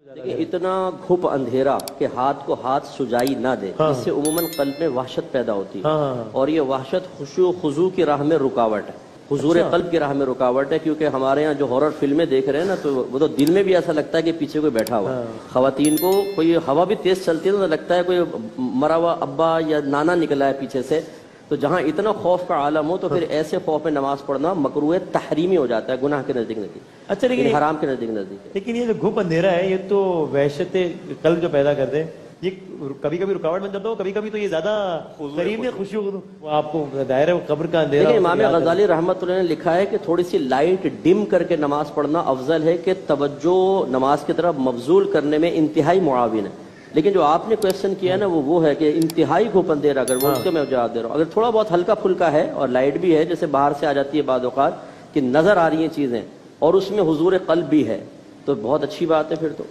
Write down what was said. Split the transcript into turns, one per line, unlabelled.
देखिए इतना घुप अंधेरा कि हाथ को हाथ सुजाई ना दे, इससे उमूमन कल्ब में वहशत पैदा होती है। और ये वहशत खुशू खुजू की राह में रुकावट है, हुजूर कल्ब की राह में रुकावट है। क्योंकि हमारे यहाँ जो हॉरर फिल्में देख रहे हैं ना, तो वो तो दिल में भी ऐसा लगता है कि पीछे कोई बैठा हुआ। खवातीन को कोई हवा भी तेज चलती है तो लगता है कोई मरा हुआ अब्बा या नाना निकला है पीछे से। तो जहाँ इतना खौफ का आलम हो तो फिर ऐसे खौफ में नमाज पढ़ना मकरूह तहरीमी हो जाता है, गुनाह के नजदीक नजदीक।
अच्छा, लेकिन
हराम के नजदीक नजदीक।
लेकिन ये जो घुप अंधेरा है, ये तो वहशत कल्ब जो पैदा करते हैं, ये कभी कभी रुकावट बन जाता हो, कभी कभी तो ये ज्यादा करीब में खुशी आपको दायरे कब्र का अंधेरा।
देखिए इमाम गजाली रहमतुल्लाह ने लिखा है कि थोड़ी सी लाइट डिम करके नमाज पढ़ना अफजल है कि तवज्जो नमाज की तरफ मबजूल करने में इंतहाई मुआविन है। लेकिन जो आपने क्वेश्चन किया है ना, वो है कि इंतहाई घुप अंधेरा अगर वो, उसको मैं जवाब दे रहा हूँ। अगर थोड़ा बहुत हल्का फुल्का है और लाइट भी है, जैसे बाहर से आ जाती है बाद औक़ात कि नजर आ रही हैं चीजें और उसमें हुजूर कल्ब भी है, तो बहुत अच्छी बात है फिर तो।